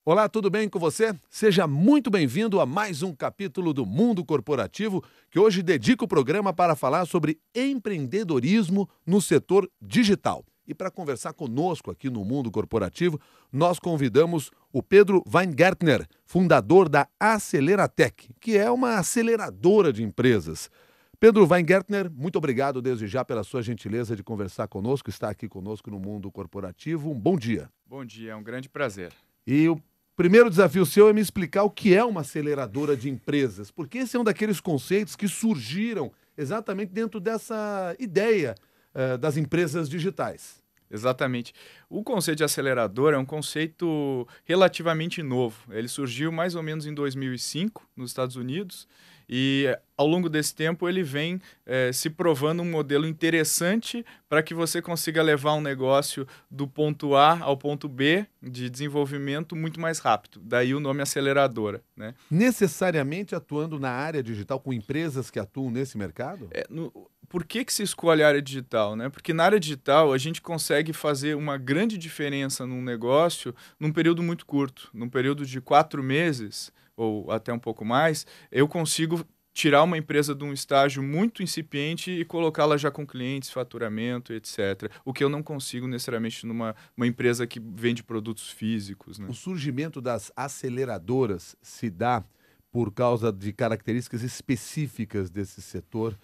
Olá, tudo bem com você? Seja muito bem-vindo a mais um capítulo do Mundo Corporativo, que hoje dedica o programa para falar sobre empreendedorismo no setor digital. E para conversar conosco aqui no Mundo Corporativo, nós convidamos o Pedro Weingärtner, fundador da Aceleratec, que é uma aceleradora de empresas. Pedro Weingärtner, muito obrigado desde já pela sua gentileza de conversar conosco, estar aqui conosco no Mundo Corporativo. Um bom dia. Bom dia, é um grande prazer. E o primeiro desafio seu é me explicar o que é uma aceleradora de empresas, porque esse é um daqueles conceitos que surgiram exatamente dentro dessa ideia das empresas digitais. Exatamente. O conceito de aceleradora é um conceito relativamente novo. Ele surgiu mais ou menos em 2005 nos Estados Unidos e ao longo desse tempo ele vem se provando um modelo interessante para que você consiga levar um negócio do ponto A ao ponto B de desenvolvimento muito mais rápido. Daí o nome aceleradora, né? Necessariamente atuando na área digital com empresas que atuam nesse mercado? Por que se escolhe a área digital, né? Porque na área digital a gente consegue fazer uma grande diferença num negócio num período muito curto. Num período de 4 meses, ou até um pouco mais, eu consigo tirar uma empresa de um estágio muito incipiente e colocá-la já com clientes, faturamento, etc. O que eu não consigo necessariamente numa empresa que vende produtos físicos, né? O surgimento das aceleradoras se dá por causa de características específicas desse setor,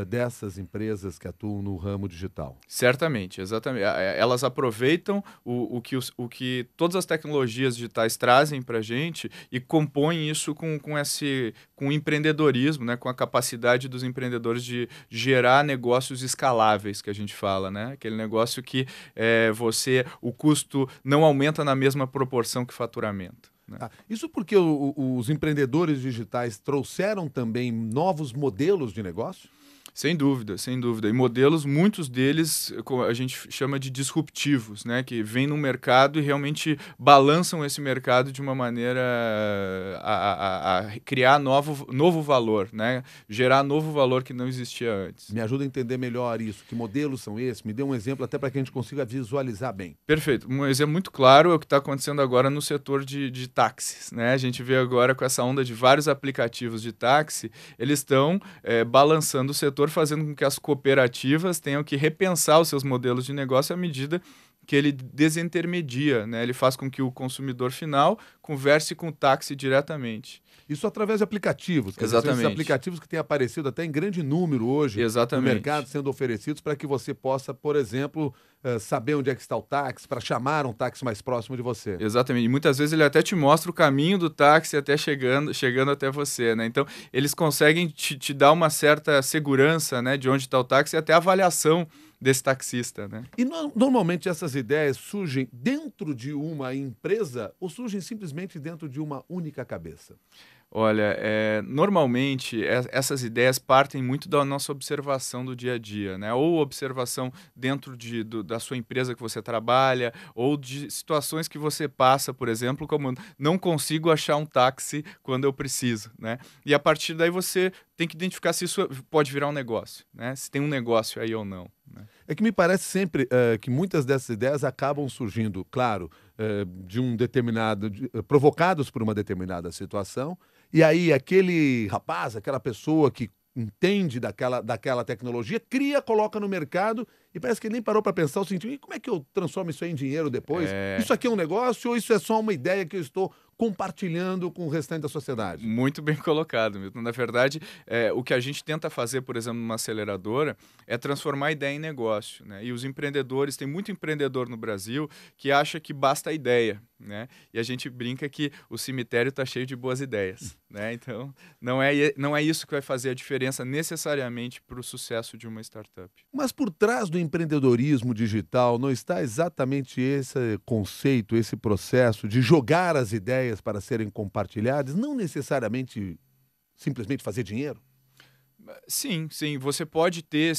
dessas empresas que atuam no ramo digital. Certamente, exatamente. Elas aproveitam o que todas as tecnologias digitais trazem para a gente e compõem isso com empreendedorismo, né? Com a capacidade dos empreendedores de gerar negócios escaláveis, que a gente fala, né? Aquele negócio que o custo não aumenta na mesma proporção que faturamento. Isso porque os empreendedores digitais trouxeram também novos modelos de negócio? Sem dúvida, sem dúvida. E modelos, muitos deles a gente chama de disruptivos, né? Que vêm no mercado e realmente balançam esse mercado de uma maneira a criar novo valor, né? Gerar novo valor que não existia antes. Me ajuda a entender melhor isso. Que modelos são esses? Me dê um exemplo até para que a gente consiga visualizar bem. Perfeito. Um exemplo muito claro é o que está acontecendo agora no setor de táxis, né? A gente vê agora com essa onda de vários aplicativos de táxi, eles estão balançando o setor, fazendo com que as cooperativas tenham que repensar os seus modelos de negócio à medida que ele desintermedia, né? Ele faz com que o consumidor final converse com o táxi diretamente. Isso através de aplicativos. Exatamente. Esses aplicativos que têm aparecido até em grande número hoje Exatamente. no mercado, sendo oferecidos para que você possa, por exemplo, saber onde é que está o táxi, para chamar um táxi mais próximo de você. Exatamente. E muitas vezes ele até te mostra o caminho do táxi até chegando até você, né? Então, eles conseguem te dar uma certa segurança, né, de onde está o táxi e até a avaliação desse taxista, né? E normalmente essas ideias surgem dentro de uma empresa ou surgem simplesmente dentro de uma única cabeça? Olha, normalmente essas ideias partem muito da nossa observação do dia a dia, né? Ou observação dentro da sua empresa que você trabalha, ou de situações que você passa, por exemplo, como não consigo achar um táxi quando eu preciso, né? E a partir daí você tem que identificar se isso pode virar um negócio, né? Se tem um negócio aí ou não, né? É que me parece sempre que muitas dessas ideias acabam surgindo, claro, de um determinado, provocados por uma determinada situação, e aí aquele rapaz, aquela pessoa que entende daquela tecnologia, cria, coloca no mercado e parece que ele nem parou para pensar o seguinte: e como é que eu transformo isso aí em dinheiro depois? Isso aqui é um negócio ou isso é só uma ideia que eu estou compartilhando com o restante da sociedade? Muito bem colocado, Milton. Na verdade, o que a gente tenta fazer, por exemplo, numa aceleradora, é transformar a ideia em negócio, né? E os empreendedores, tem muito empreendedor no Brasil que acha que basta a ideia, né? E a gente brinca que o cemitério está cheio de boas ideias, né? Então, não é isso que vai fazer a diferença necessariamente para o sucesso de uma startup. Mas por trás do empreendedorismo digital não está exatamente esse conceito, esse processo de jogar as ideias para serem compartilhadas, não necessariamente simplesmente fazer dinheiro? Sim, sim. Você pode ter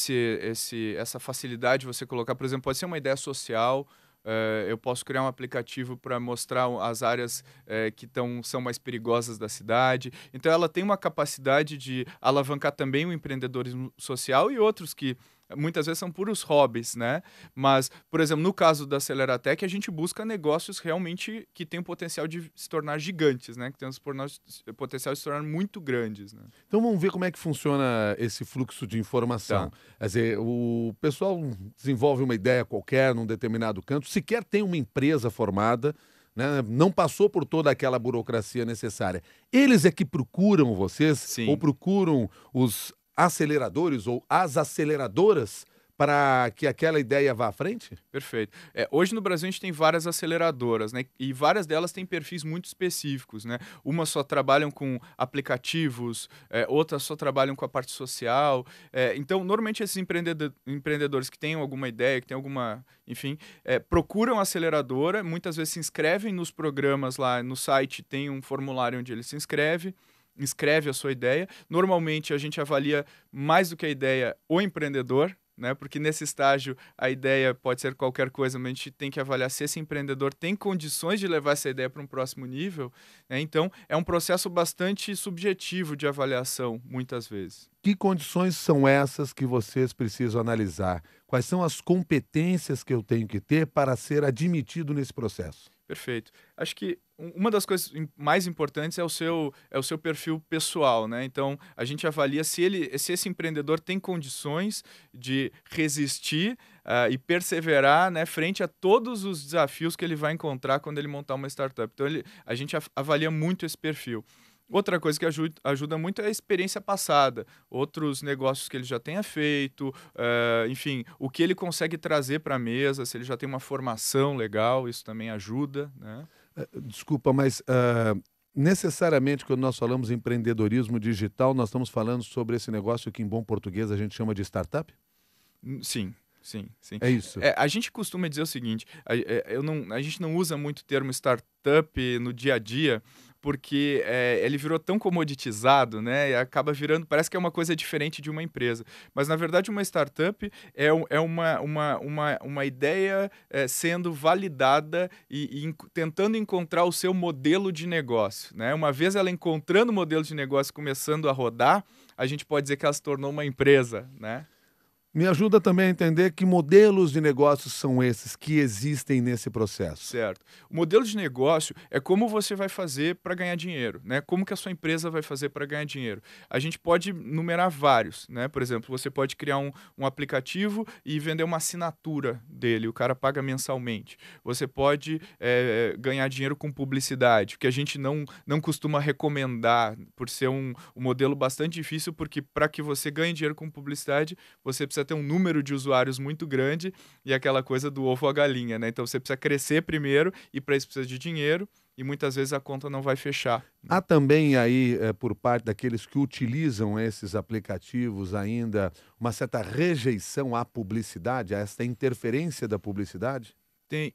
essa facilidade de você colocar, por exemplo, pode ser uma ideia social. Eu posso criar um aplicativo para mostrar as áreas que são mais perigosas da cidade. Então, ela tem uma capacidade de alavancar também o empreendedorismo social e outros que muitas vezes são puros hobbies, né? Mas, por exemplo, no caso da Aceleratec, a gente busca negócios realmente que têm o potencial de se tornar gigantes, né? Que têm o potencial de se tornar muito grandes, né? Então vamos ver como é que funciona esse fluxo de informação. Tá. Quer dizer, o pessoal desenvolve uma ideia qualquer num determinado canto, sequer tem uma empresa formada, né? Não passou por toda aquela burocracia necessária. Eles é que procuram vocês ou Sim. procuram os aceleradores ou as aceleradoras para que aquela ideia vá à frente? Perfeito. Hoje no Brasil a gente tem várias aceleradoras, né? E várias delas têm perfis muito específicos, né? Umas só trabalham com aplicativos, outras só trabalham com a parte social. Então, normalmente esses empreendedores que têm alguma ideia, que têm alguma, enfim, procuram a aceleradora, muitas vezes se inscrevem nos programas lá no site, tem um formulário onde ele se inscreve a sua ideia. Normalmente a gente avalia mais do que a ideia o empreendedor, né? Porque nesse estágio a ideia pode ser qualquer coisa, mas a gente tem que avaliar se esse empreendedor tem condições de levar essa ideia para um próximo nível, né? Então, é um processo bastante subjetivo de avaliação, muitas vezes. Que condições são essas que vocês precisam analisar? Quais são as competências que eu tenho que ter para ser admitido nesse processo? Perfeito. Acho que uma das coisas mais importantes é o seu perfil pessoal, né? Então, a gente avalia se esse empreendedor tem condições de resistir e perseverar, né, frente a todos os desafios que ele vai encontrar quando ele montar uma startup. Então, a gente avalia muito esse perfil. Outra coisa que ajuda muito é a experiência passada, outros negócios que ele já tenha feito, enfim, o que ele consegue trazer para a mesa, se ele já tem uma formação legal, isso também ajuda, né? Desculpa, mas necessariamente quando nós falamos em empreendedorismo digital, nós estamos falando sobre esse negócio que em bom português a gente chama de startup? Sim. Sim, sim. É isso. A gente costuma dizer o seguinte, a gente não usa muito o termo startup no dia a dia, porque ele virou tão comoditizado, né? E acaba virando, parece que é uma coisa diferente de uma empresa. Mas, na verdade, uma startup é uma ideia sendo validada e tentando encontrar o seu modelo de negócio, né? Uma vez ela encontrando o modelo de negócio começando a rodar, a gente pode dizer que ela se tornou uma empresa, né? Me ajuda também a entender que modelos de negócios são esses que existem nesse processo. Certo. O modelo de negócio é como você vai fazer para ganhar dinheiro, né? Como que a sua empresa vai fazer para ganhar dinheiro. A gente pode numerar vários, né? Por exemplo, você pode criar um aplicativo e vender uma assinatura dele, o cara paga mensalmente. Você pode ganhar dinheiro com publicidade, que a gente não costuma recomendar, por ser um modelo bastante difícil, porque para que você ganhe dinheiro com publicidade, você precisa ter um número de usuários muito grande e aquela coisa do ovo à galinha, né? Então você precisa crescer primeiro e para isso precisa de dinheiro e muitas vezes a conta não vai fechar. Há também aí, por parte daqueles que utilizam esses aplicativos ainda, uma certa rejeição à publicidade, a essa interferência da publicidade?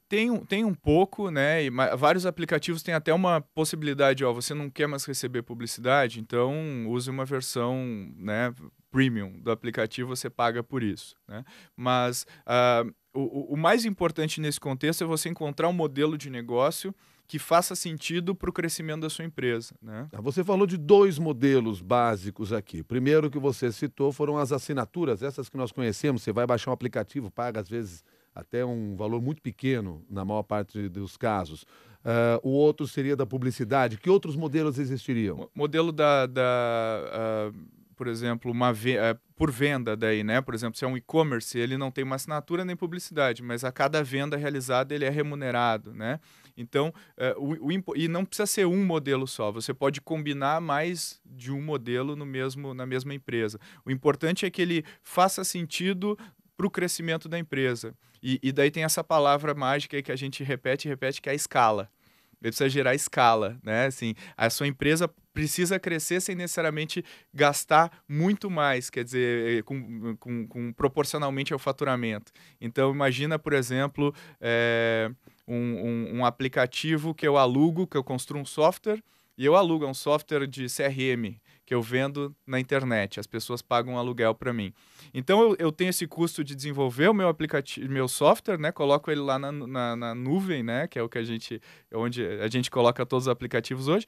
Tem um pouco, né? E vários aplicativos têm até uma possibilidade, você não quer mais receber publicidade, então use uma versão, né, premium do aplicativo, você paga por isso, né? Mas o mais importante nesse contexto é você encontrar um modelo de negócio que faça sentido para o crescimento da sua empresa, né? Você falou de 2 modelos básicos aqui. Primeiro que você citou foram as assinaturas, essas que nós conhecemos. Você vai baixar um aplicativo, paga às vezes até um valor muito pequeno, na maior parte dos casos. O outro seria da publicidade. Que outros modelos existiriam? Modelo por exemplo, por venda daí, né? Por exemplo, se é um e-commerce, ele não tem uma assinatura nem publicidade, mas a cada venda realizada ele é remunerado, né? Então, e não precisa ser um modelo só, você pode combinar mais de um modelo na mesma empresa. O importante é que ele faça sentido para o crescimento da empresa. E daí tem essa palavra mágica aí que a gente repete, que é a escala. Ele precisa gerar escala, né? Assim, a sua empresa precisa crescer sem necessariamente gastar muito mais, quer dizer, proporcionalmente ao faturamento. Então, imagina, por exemplo, um aplicativo que eu alugo, que eu construo um software, e eu alugo um software de CRM, que eu vendo na internet. As pessoas pagam um aluguel para mim. Então, eu tenho esse custo de desenvolver o meu aplicativo, meu software, né? Coloco ele lá na nuvem, né? Que é o que onde a gente coloca todos os aplicativos hoje.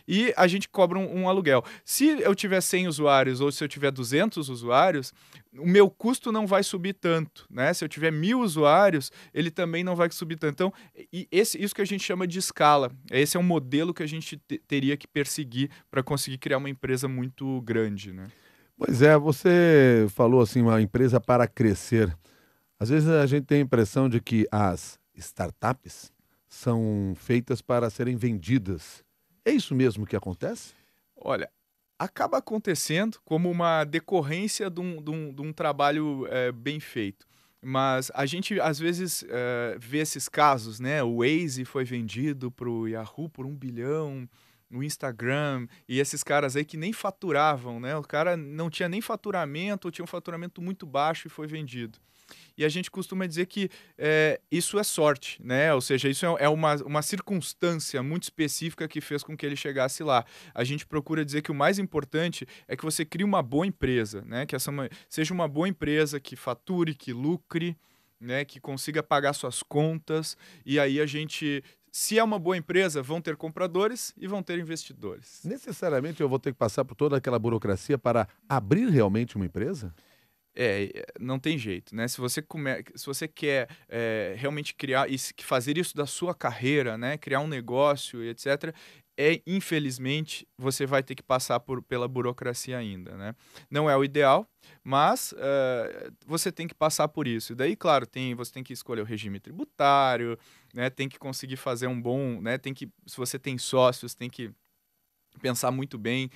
E a gente cobra um aluguel. Se eu tiver 100 usuários ou se eu tiver 200 usuários, o meu custo não vai subir tanto, né? Se eu tiver 1.000 usuários, ele também não vai subir tanto. Então, isso que a gente chama de escala. Esse é um modelo que a gente teria que perseguir para conseguir criar uma empresa muito grande, né? Pois é, você falou assim, uma empresa para crescer. Às vezes a gente tem a impressão de que as startups são feitas para serem vendidas. É isso mesmo que acontece? Olha, acaba acontecendo como uma decorrência de um trabalho bem feito. Mas a gente, às vezes, vê esses casos, né? O Waze foi vendido para o Yahoo por 1 bilhão, o Instagram, e esses caras aí que nem faturavam, né? O cara não tinha nem faturamento, ou tinha um faturamento muito baixo e foi vendido. E a gente costuma dizer que isso é sorte, né? Ou seja, isso é uma circunstância muito específica que fez com que ele chegasse lá. A gente procura dizer que o mais importante é que você crie uma boa empresa, né? Que seja uma boa empresa que fature, que lucre, né? Que consiga pagar suas contas. E aí se é uma boa empresa, vão ter compradores e vão ter investidores. Necessariamente eu vou ter que passar por toda aquela burocracia para abrir realmente uma empresa? Não tem jeito, né? Se você quer realmente criar e fazer isso da sua carreira, né? Criar um negócio e etc., infelizmente, você vai ter que passar pela burocracia ainda, né? Não é o ideal, mas você tem que passar por isso. E daí, claro, você tem que escolher o regime tributário, né? Tem que conseguir fazer um bom, né? Se você tem sócios, tem que pensar muito bem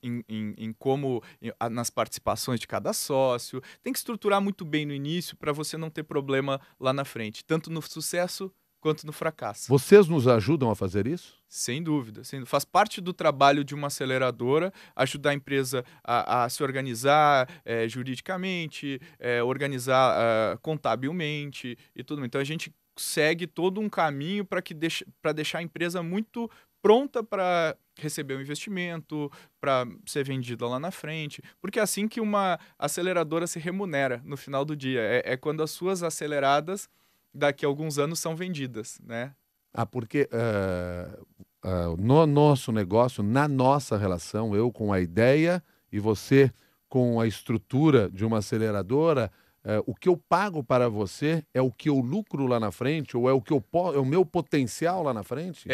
em como, nas participações de cada sócio. Tem que estruturar muito bem no início para você não ter problema lá na frente, tanto no sucesso quanto no fracasso. Vocês nos ajudam a fazer isso? Sem dúvida, faz parte do trabalho de uma aceleradora ajudar a empresa a se organizar juridicamente, organizar contabilmente e tudo. Então a gente segue todo um caminho para deixar a empresa muito pronta para receber um investimento, para ser vendida lá na frente, porque é assim que uma aceleradora se remunera no final do dia. É quando as suas aceleradas, daqui a alguns anos, são vendidas, né? Porque no nosso negócio, na nossa relação, eu com a ideia e você com a estrutura de uma aceleradora, o que eu pago para você é o que eu lucro lá na frente, ou é é o meu potencial lá na frente?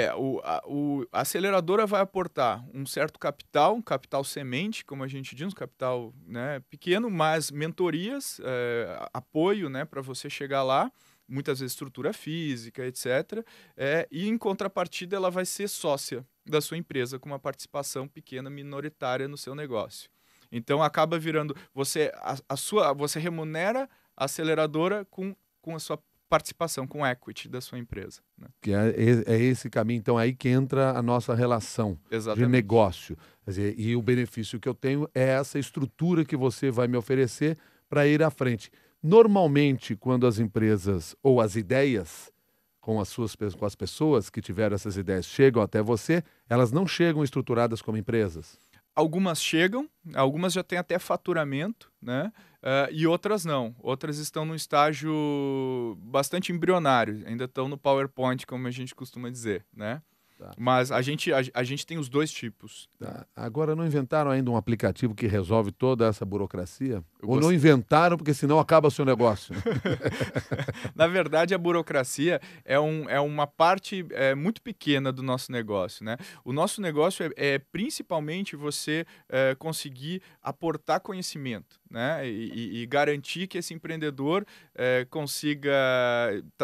A aceleradora vai aportar um certo capital, um capital semente, como a gente diz, um capital, né, pequeno, mas mentorias, apoio, né, para você chegar lá, muitas vezes estrutura física, etc. E em contrapartida ela vai ser sócia da sua empresa com uma participação pequena, minoritária no seu negócio. Então acaba virando, você remunera a aceleradora com a sua participação, com equity da sua empresa, né? Que é esse caminho, então, aí que entra a nossa relação de negócio. Quer dizer, e o benefício que eu tenho é essa estrutura que você vai me oferecer para ir à frente. Normalmente, quando as empresas ou as ideias com as pessoas que tiveram essas ideias chegam até você, elas não chegam estruturadas como empresas. Algumas chegam, algumas já têm até faturamento, né? E outras não. Outras estão num estágio bastante embrionário, ainda estão no PowerPoint, como a gente costuma dizer, né? Tá. Mas a gente tem os dois tipos. Tá. Agora, não inventaram ainda um aplicativo que resolve toda essa burocracia? Ou não inventaram, porque senão acaba o seu negócio? Na verdade, a burocracia é uma parte muito pequena do nosso negócio, né? O nosso negócio é principalmente você conseguir aportar conhecimento, né? E garantir que esse empreendedor consiga,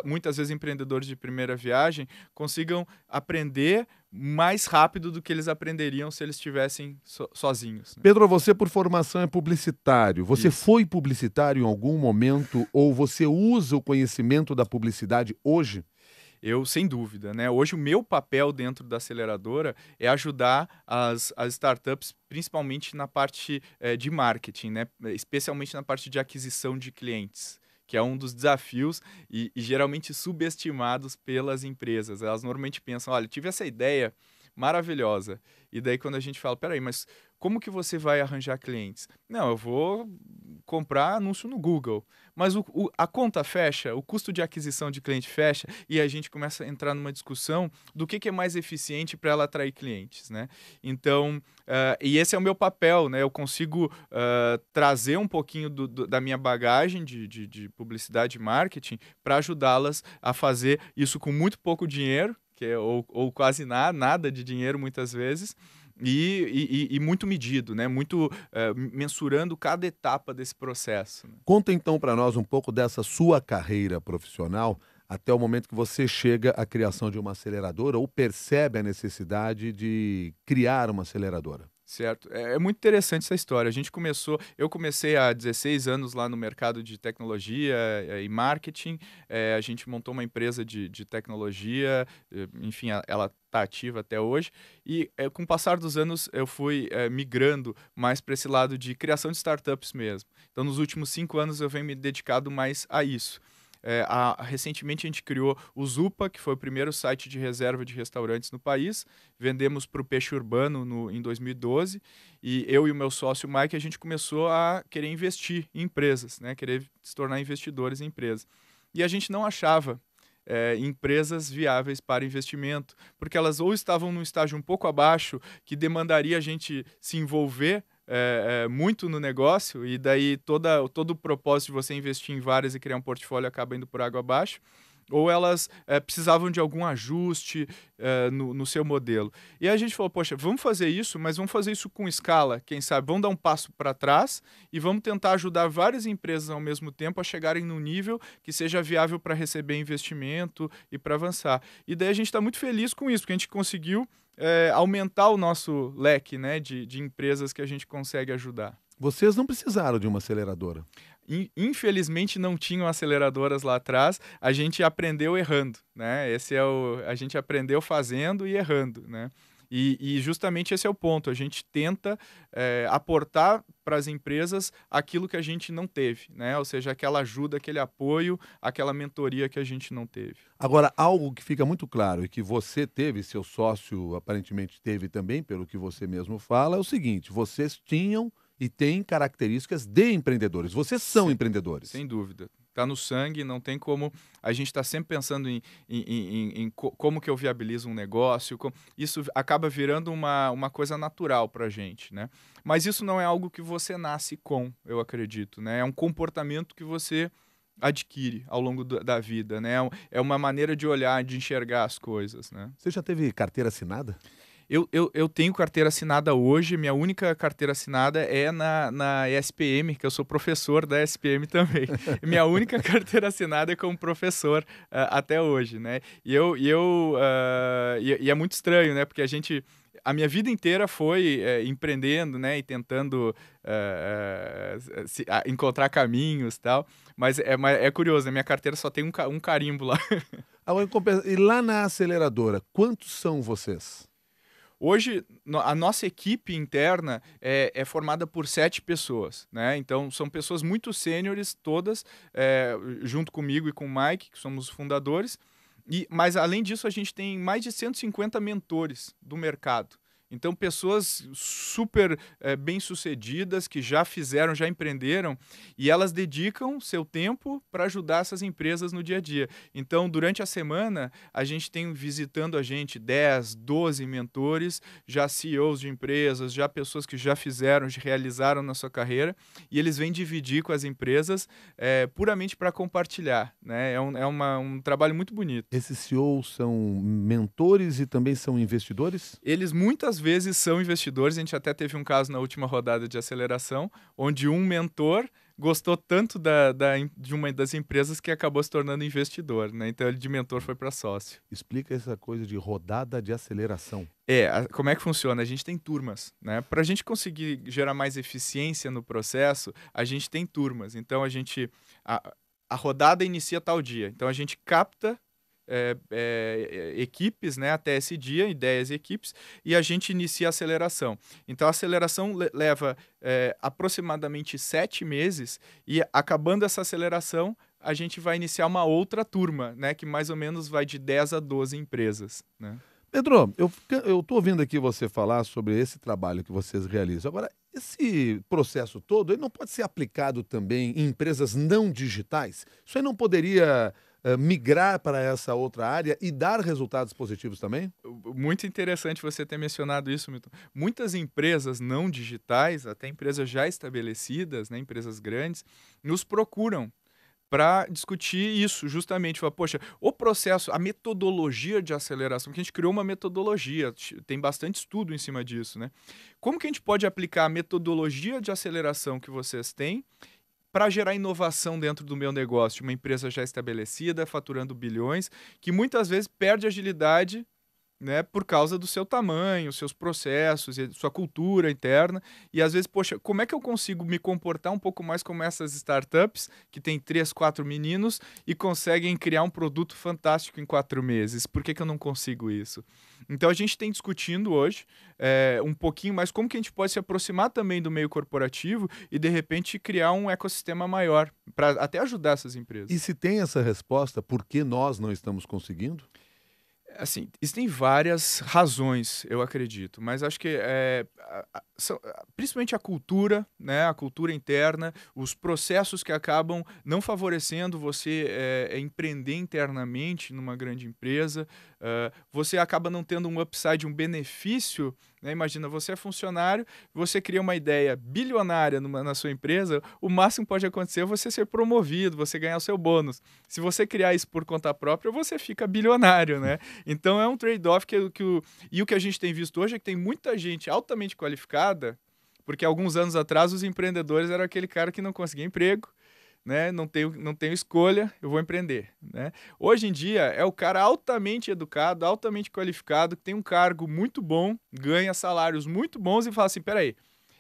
muitas vezes empreendedores de primeira viagem, consigam aprender mais rápido do que eles aprenderiam se eles estivessem sozinhos, né? Pedro, você por formação é publicitário. Você Isso. foi publicitário em algum momento ou você usa o conhecimento da publicidade hoje? Eu, sem dúvida, né? Hoje o meu papel dentro da aceleradora é ajudar as startups, principalmente na parte de marketing, né? Especialmente na parte de aquisição de clientes, que é um dos desafios e geralmente subestimados pelas empresas. Elas normalmente pensam, olha, tive essa ideia maravilhosa. E daí quando a gente fala, peraí, mas como que você vai arranjar clientes? Não, eu vou comprar anúncio no Google. Mas a conta fecha, o custo de aquisição de cliente fecha, e a gente começa a entrar numa discussão do que é mais eficiente para ela atrair clientes, né? Então, e esse é o meu papel, né? Eu consigo trazer um pouquinho da minha bagagem de publicidade e marketing para ajudá-las a fazer isso com muito pouco dinheiro, ou quase nada de dinheiro muitas vezes, e muito medido, né? Muito mensurando cada etapa desse processo, né? Conta então para nós um pouco dessa sua carreira profissional até o momento que você chega à criação de uma aceleradora ou percebe a necessidade de criar uma aceleradora. Certo. É muito interessante essa história. Eu comecei há 16 anos lá no mercado de tecnologia e marketing. A gente montou uma empresa de tecnologia, enfim, ela está ativa até hoje. E com o passar dos anos eu fui migrando mais para esse lado de criação de startups mesmo. Então, nos últimos 5 anos eu venho me dedicado mais a isso. Recentemente a gente criou o Zupa, que foi o primeiro site de reserva de restaurantes no país. Vendemos para o Peixe Urbano em 2012 e eu e o meu sócio Mike, a gente começou a querer investir em empresas, né? Querer se tornar investidores em empresas. E a gente não achava empresas viáveis para investimento, porque elas ou estavam num estágio um pouco abaixo, que demandaria a gente se envolver muito no negócio, e daí todo o propósito de você investir em várias e criar um portfólio acaba indo por água abaixo, ou elas precisavam de algum ajuste no seu modelo. E aí a gente falou, poxa, vamos fazer isso, mas vamos fazer isso com escala, quem sabe? Vamos dar um passo para trás e vamos tentar ajudar várias empresas ao mesmo tempo a chegarem num nível que seja viável para receber investimento e para avançar. E daí a gente está muito feliz com isso, porque a gente conseguiu aumentar o nosso leque, né, de empresas que a gente consegue ajudar. Vocês não precisaram de uma aceleradora. Infelizmente não tinham aceleradoras lá atrás, a gente aprendeu errando, né? A gente aprendeu fazendo e errando, né? E justamente esse é o ponto, a gente tenta aportar para as empresas aquilo que a gente não teve, né? Ou seja, aquela ajuda, aquele apoio, aquela mentoria que a gente não teve. Agora, algo que fica muito claro e que você teve, seu sócio aparentemente teve também, pelo que você mesmo fala, é o seguinte: vocês tinham e têm características de empreendedores. Vocês são empreendedores. Sem dúvida. Está no sangue, não tem como. A gente está sempre pensando em como que eu viabilizo um negócio. Isso acaba virando uma coisa natural para a gente, né? Mas isso não é algo que você nasce com, eu acredito, né? É um comportamento que você adquire ao longo da vida, né? É uma maneira de olhar, de enxergar as coisas, né? Você já teve carteira assinada? Eu tenho carteira assinada hoje, minha única carteira assinada é na ESPM, que eu sou professor da ESPM também. Minha única carteira assinada é como professor até hoje, né? E é muito estranho, né? Porque a minha vida inteira foi empreendendo, né? E tentando encontrar caminhos e tal. Mas é curioso, né? Minha carteira só tem um carimbo lá. E lá na aceleradora, quantos são vocês? Hoje, a nossa equipe interna é formada por 7 pessoas, né? Então, são pessoas muito sêniores, todas, junto comigo e com o Mike, que somos os fundadores. Mas, além disso, a gente tem mais de 150 mentores do mercado. Então, pessoas super bem-sucedidas, que já empreenderam, e elas dedicam seu tempo para ajudar essas empresas no dia a dia. Então, durante a semana, a gente tem visitando a gente 10, 12 mentores, já CEOs de empresas, já pessoas que já realizaram na sua carreira, e eles vêm dividir com as empresas puramente para compartilhar, né? É um trabalho muito bonito. Esses CEOs são mentores e também são investidores? Eles muitas vezes são investidores. A gente até teve um caso na última rodada de aceleração, onde um mentor gostou tanto de uma das empresas que acabou se tornando investidor, né? Então ele de mentor foi para sócio. Explica essa coisa de rodada de aceleração. Como é que funciona? A gente tem turmas, né? Para a gente conseguir gerar mais eficiência no processo, a gente tem turmas. Então a rodada inicia tal dia. Então a gente capta equipes, né, até esse dia, ideias e equipes, e a gente inicia a aceleração. Então a aceleração leva aproximadamente 7 meses, e acabando essa aceleração, a gente vai iniciar uma outra turma, né, que mais ou menos vai de 10 a 12 empresas, né? Pedro, eu estou ouvindo aqui você falar sobre esse trabalho que vocês realizam. Agora, esse processo todo, ele não pode ser aplicado também em empresas não digitais? Isso aí não poderia migrar para essa outra área e dar resultados positivos também? Muito interessante você ter mencionado isso, Milton. Muitas empresas não digitais, até empresas já estabelecidas, né, empresas grandes, nos procuram para discutir isso, justamente. Falar, poxa, o processo, a metodologia de aceleração, que a gente criou uma metodologia, tem bastante estudo em cima disso, né? Como que a gente pode aplicar a metodologia de aceleração que vocês têm para gerar inovação dentro do meu negócio, de uma empresa já estabelecida, faturando bilhões, que muitas vezes perde agilidade, né, por causa do seu tamanho, seus processos, sua cultura interna. E às vezes, poxa, como é que eu consigo me comportar um pouco mais como essas startups que tem 3, 4 meninos e conseguem criar um produto fantástico em 4 meses? Por que eu não consigo isso? Então a gente tem discutindo hoje um pouquinho mais como que a gente pode se aproximar também do meio corporativo e de repente criar um ecossistema maior para até ajudar essas empresas. E se tem essa resposta, por que nós não estamos conseguindo? Assim, existem várias razões, eu acredito, mas acho que principalmente a cultura, né, a cultura interna, os processos que acabam não favorecendo você empreender internamente numa grande empresa, você acaba não tendo um upside, um benefício, né? Imagina, você é funcionário, você cria uma ideia bilionária na sua empresa, o máximo que pode acontecer é você ser promovido, você ganhar o seu bônus. Se você criar isso por conta própria, você fica bilionário, né? Então é um trade-off e o que a gente tem visto hoje é que tem muita gente altamente qualificada, porque alguns anos atrás os empreendedores eram aquele cara que não conseguia emprego, né? Não tenho escolha, eu vou empreender, né? Hoje em dia é o cara altamente educado, altamente qualificado, que tem um cargo muito bom, ganha salários muito bons e fala assim, peraí,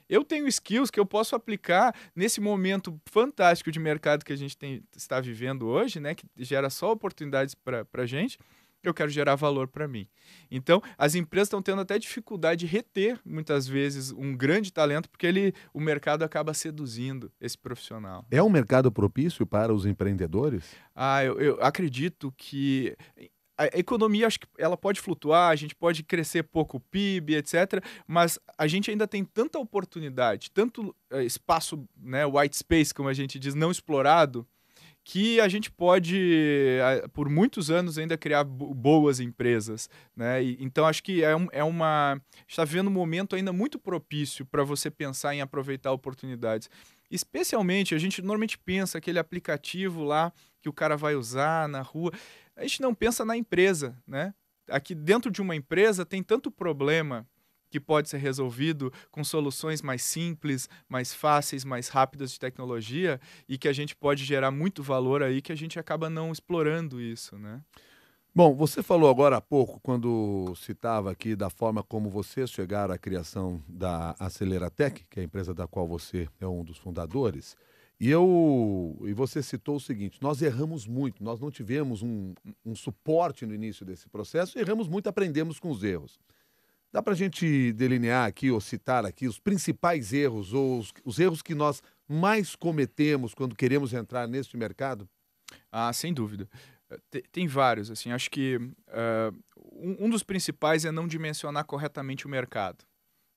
eu tenho skills que eu posso aplicar nesse momento fantástico de mercado que a gente está vivendo hoje, né? Que gera só oportunidades para a gente. Eu quero gerar valor para mim. Então, as empresas estão tendo até dificuldade de reter, muitas vezes, um grande talento, porque o mercado acaba seduzindo esse profissional. É um mercado propício para os empreendedores? Eu acredito que a economia, acho que ela pode flutuar, a gente pode crescer pouco o PIB, etc., mas a gente ainda tem tanta oportunidade, tanto espaço, né, white space, como a gente diz, não explorado, que a gente pode, por muitos anos, ainda criar boas empresas, né? Então, acho que está vivendo um momento ainda muito propício para você pensar em aproveitar oportunidades. Especialmente, a gente normalmente pensa aquele aplicativo lá que o cara vai usar na rua. A gente não pensa na empresa, né? Aqui dentro de uma empresa tem tanto problema que pode ser resolvido com soluções mais simples, mais fáceis, mais rápidas de tecnologia e que a gente pode gerar muito valor aí que a gente acaba não explorando isso, né? Bom, você falou agora há pouco, quando citava aqui da forma como vocês chegaram à criação da Aceleratec, que é a empresa da qual você é um dos fundadores, e você citou o seguinte: nós erramos muito, nós não tivemos um suporte no início desse processo, erramos muito, aprendemos com os erros. Dá para a gente delinear aqui ou citar aqui os principais erros ou os erros que nós mais cometemos quando queremos entrar neste mercado? Sem dúvida. Tem vários, assim, acho que um dos principais é não dimensionar corretamente o mercado.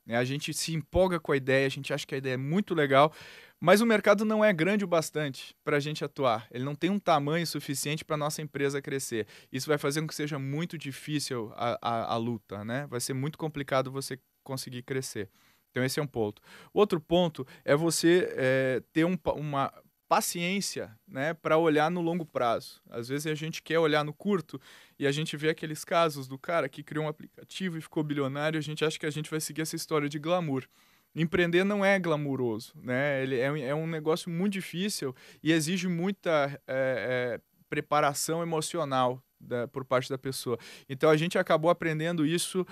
Né? A gente se empolga com a ideia, a gente acha que a ideia é muito legal, mas o mercado não é grande o bastante para a gente atuar. Ele não tem um tamanho suficiente para a nossa empresa crescer. Isso vai fazer com que seja muito difícil a luta, né? Vai ser muito complicado você conseguir crescer. Então esse é um ponto. Outro ponto é você ter uma paciência, né, para olhar no longo prazo. Às vezes a gente quer olhar no curto e a gente vê aqueles casos do cara que criou um aplicativo e ficou bilionário, a gente acha que a gente vai seguir essa história de glamour. Empreender não é glamuroso, né? Ele é um negócio muito difícil e exige muita preparação emocional por parte da pessoa. Então a gente acabou aprendendo isso,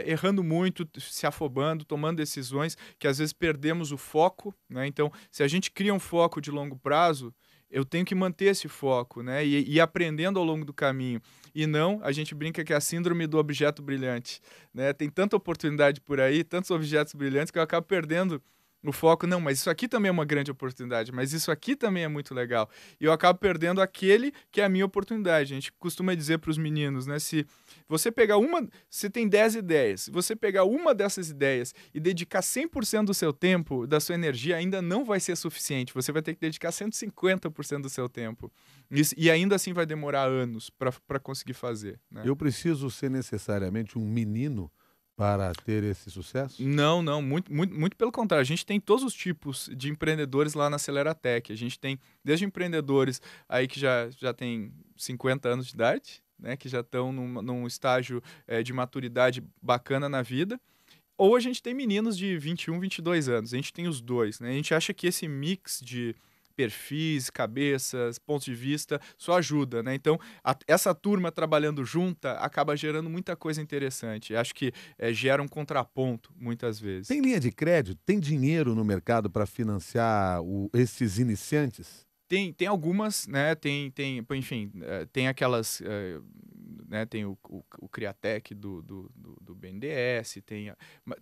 errando muito, se afobando, tomando decisões que às vezes perdemos o foco, né? Então, se a gente cria um foco de longo prazo, eu tenho que manter esse foco, né? E aprendendo ao longo do caminho. E não, a gente brinca que é a síndrome do objeto brilhante, né? Tem tanta oportunidade por aí, tantos objetos brilhantes, que eu acabo perdendo o foco, não, mas isso aqui também é uma grande oportunidade, mas isso aqui também é muito legal. E eu acabo perdendo aquele que é a minha oportunidade. A gente costuma dizer para os meninos, né, se você pegar você tem 10 ideias, se você pegar uma dessas ideias e dedicar 100% do seu tempo, da sua energia, ainda não vai ser suficiente. Você vai ter que dedicar 150% do seu tempo. E ainda assim vai demorar anos para conseguir fazer, né? Eu preciso ser necessariamente um menino para ter esse sucesso? Não, não, muito pelo contrário. A gente tem todos os tipos de empreendedores lá na Aceleratec. A gente tem desde empreendedores aí que já têm 50 anos de idade, né, que já estão num estágio de maturidade bacana na vida, ou a gente tem meninos de 21, 22 anos. A gente tem os dois, né? A gente acha que esse mix de perfis, cabeças, pontos de vista, só ajuda, né? Então, essa turma trabalhando junta acaba gerando muita coisa interessante. Acho que gera um contraponto, muitas vezes. Tem linha de crédito? Tem dinheiro no mercado para financiar esses iniciantes? Tem algumas, né? Enfim, tem aquelas, né? Tem o Criatec do BNDES,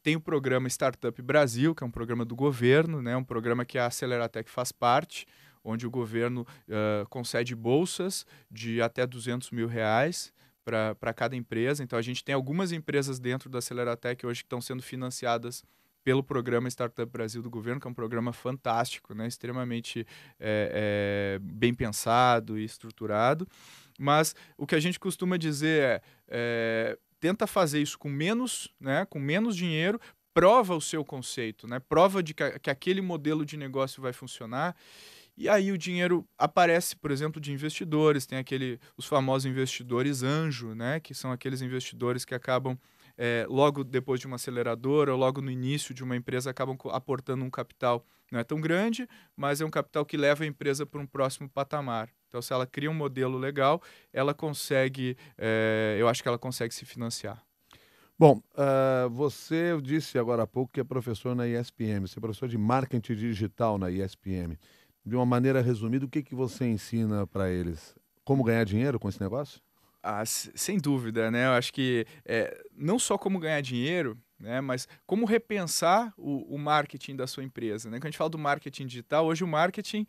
tem o programa Startup Brasil, que é um programa do governo, né? Um programa que a Aceleratec faz parte, onde o governo concede bolsas de até R$ 200 mil para cada empresa. Então, a gente tem algumas empresas dentro da Aceleratec hoje que estão sendo financiadas pelo programa Startup Brasil do governo, que é um programa fantástico, né? Extremamente bem pensado e estruturado. Mas o que a gente costuma dizer tenta fazer isso com menos, né? Com menos dinheiro, prova o seu conceito, né? Prova de que aquele modelo de negócio vai funcionar. E aí o dinheiro aparece, por exemplo, de investidores, tem os famosos investidores anjo, né? Que são aqueles investidores que acabam logo depois de uma aceleradora ou logo no início de uma empresa acabam aportando um capital não é tão grande, mas é um capital que leva a empresa para um próximo patamar. Então, se ela cria um modelo legal, ela consegue, eu acho que ela consegue se financiar. Bom, você disse agora há pouco que é professor na ESPM, você é professor de marketing digital na ESPM. De uma maneira resumida, o que você ensina para eles? Como ganhar dinheiro com esse negócio? Sem dúvida, né? Eu acho que não só como ganhar dinheiro, né? Mas como repensar o marketing da sua empresa, né? Quando a gente fala do marketing digital, hoje o marketing,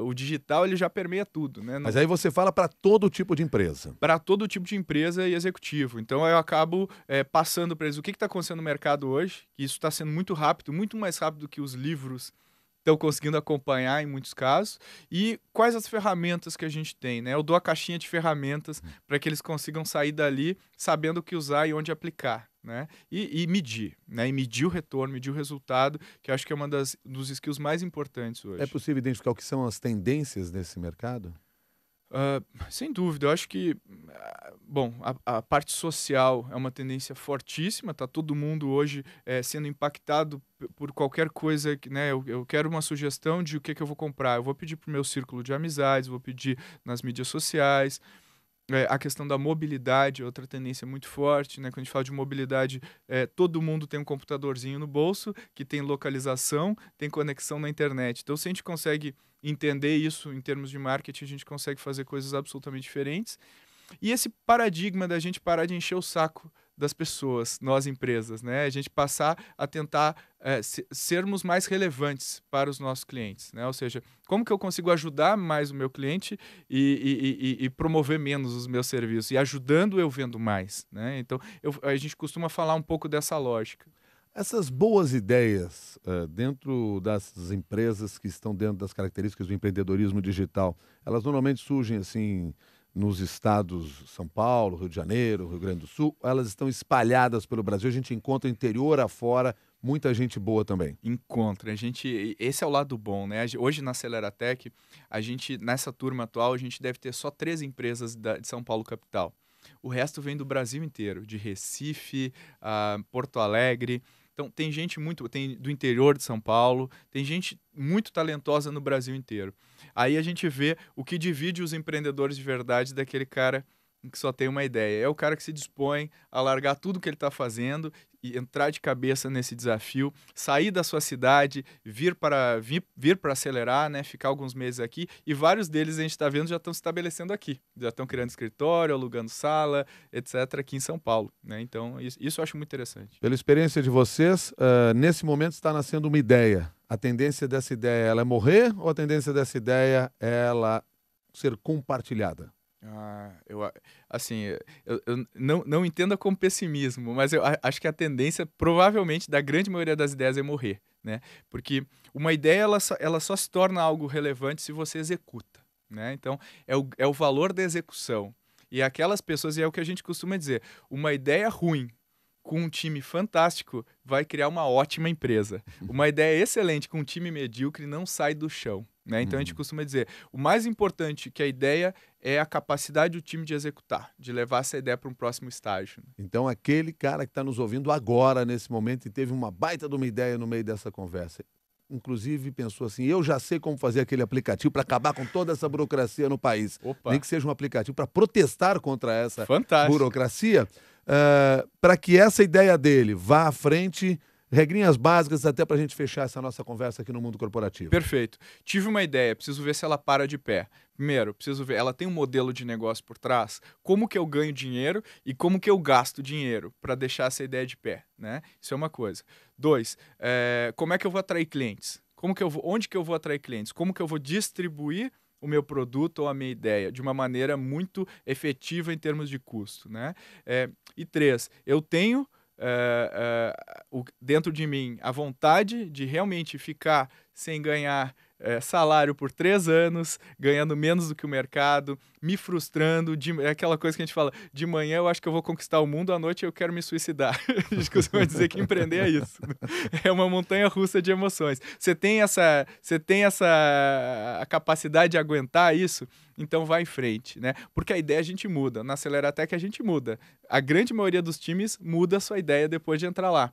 o digital, ele já permeia tudo, né? Mas aí você fala para todo tipo de empresa. Para todo tipo de empresa e executivo. Então eu acabo passando para eles o que está acontecendo no mercado hoje, que isso está sendo muito rápido, muito mais rápido que os livros estão conseguindo acompanhar em muitos casos, e quais as ferramentas que a gente tem, né? Eu dou a caixinha de ferramentas para que eles consigam sair dali sabendo o que usar e onde aplicar, né? E medir, né? E medir o retorno, medir o resultado, que eu acho que é uma dos skills mais importantes hoje. É possível identificar o que são as tendências desse mercado? Sem dúvida, eu acho que, bom, a parte social é uma tendência fortíssima, tá todo mundo hoje sendo impactado por qualquer coisa, né? Eu quero uma sugestão de o que eu vou comprar, eu vou pedir para o meu círculo de amizades, vou pedir nas mídias sociais. A questão da mobilidade é outra tendência muito forte, né? Quando a gente fala de mobilidade, todo mundo tem um computadorzinho no bolso, que tem localização, tem conexão na internet. Então, se a gente consegue entender isso em termos de marketing, a gente consegue fazer coisas absolutamente diferentes. E esse paradigma da gente parar de encher o saco das pessoas, nós empresas, né? A gente passar a tentar sermos mais relevantes para os nossos clientes, né? Ou seja, como que eu consigo ajudar mais o meu cliente e promover menos os meus serviços? E ajudando eu vendo mais, né? Então, a gente costuma falar um pouco dessa lógica. Essas boas ideias dentro das empresas que estão dentro das características do empreendedorismo digital, elas normalmente surgem assim nos estados São Paulo, Rio de Janeiro, Rio Grande do Sul, elas estão espalhadas pelo Brasil, a gente encontra interior afora muita gente boa também. Encontra, esse é o lado bom, né? Hoje na Aceleratec, nessa turma atual, a gente deve ter só 3 empresas de São Paulo capital. O resto vem do Brasil inteiro, de Recife, Porto Alegre. Então, tem do interior de São Paulo, tem gente muito talentosa no Brasil inteiro. Aí a gente vê o que divide os empreendedores de verdade daquele cara em que só tem uma ideia. É o cara que se dispõe a largar tudo que ele está fazendo e entrar de cabeça nesse desafio, sair da sua cidade, vir para acelerar, né? Ficar alguns meses aqui. E vários deles a gente está vendo já estão se estabelecendo aqui. Já estão criando escritório, alugando sala, etc. aqui em São Paulo, né? Então, isso eu acho muito interessante. Pela experiência de vocês, nesse momento está nascendo uma ideia. A tendência dessa ideia ela é morrer ou a tendência dessa ideia é ela ser compartilhada? Eu não entenda como pessimismo, mas eu acho que a tendência, provavelmente, da grande maioria das ideias é morrer, né? Porque uma ideia, ela só se torna algo relevante se você executa, né? Então, é o valor da execução. E aquelas pessoas, e é o que a gente costuma dizer, uma ideia ruim com um time fantástico vai criar uma ótima empresa. Uma ideia excelente com um time medíocre não sai do chão, né? Então a gente costuma dizer, o mais importante que a ideia é a capacidade do time de executar, de levar essa ideia para um próximo estágio. Então aquele cara que está nos ouvindo agora, nesse momento, e teve uma baita de uma ideia no meio dessa conversa, inclusive pensou assim, eu já sei como fazer aquele aplicativo para acabar com toda essa burocracia no país. Opa. Nem que seja um aplicativo para protestar contra essa Fantástico. burocracia. Para que essa ideia dele vá à frente, regrinhas básicas até para a gente fechar essa nossa conversa aqui no Mundo Corporativo. Perfeito. Tive uma ideia, preciso ver se ela para de pé. Primeiro, preciso ver, ela tem um modelo de negócio por trás? Como que eu ganho dinheiro e como que eu gasto dinheiro para deixar essa ideia de pé, né? Isso é uma coisa. 2, como é que eu vou atrair clientes? Onde que eu vou atrair clientes? Como que eu vou distribuir o meu produto ou a minha ideia de uma maneira muito efetiva em termos de custo, né? E 3, eu tenho dentro de mim a vontade de realmente ficar sem ganhar salário por 3 anos, ganhando menos do que o mercado, me frustrando, é aquela coisa que a gente fala, de manhã eu acho que eu vou conquistar o mundo, à noite eu quero me suicidar. A gente costuma dizer que empreender é isso. É uma montanha russa de emoções. Você tem a capacidade de aguentar isso, então vai em frente, né? Porque a ideia a gente muda, na Aceleratec a gente muda. A grande maioria dos times muda a sua ideia depois de entrar lá.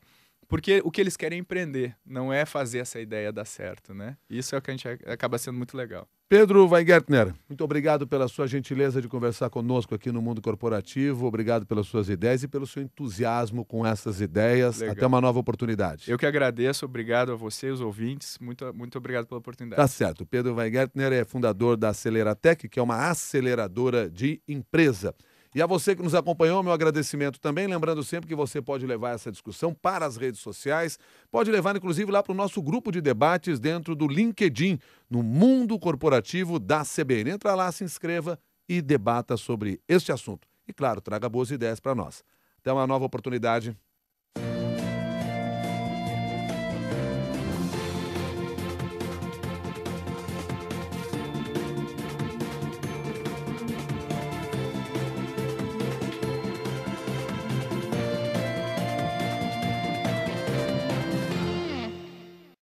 Porque o que eles querem é empreender, não é fazer essa ideia dar certo, né? Isso é o que a gente acaba sendo muito legal. Pedro Weingärtner, muito obrigado pela sua gentileza de conversar conosco aqui no Mundo Corporativo. Obrigado pelas suas ideias e pelo seu entusiasmo com essas ideias. Legal. Até uma nova oportunidade. Eu que agradeço, obrigado a você, os ouvintes. Muito, muito obrigado pela oportunidade. Tá certo. O Pedro Weingärtner é fundador da Aceleratec, que é uma aceleradora de empresa. E a você que nos acompanhou, meu agradecimento também. Lembrando sempre que você pode levar essa discussão para as redes sociais, pode levar inclusive lá para o nosso grupo de debates dentro do LinkedIn, no Mundo Corporativo da CBN. Entra lá, se inscreva e debata sobre este assunto. E claro, traga boas ideias para nós. Até uma nova oportunidade.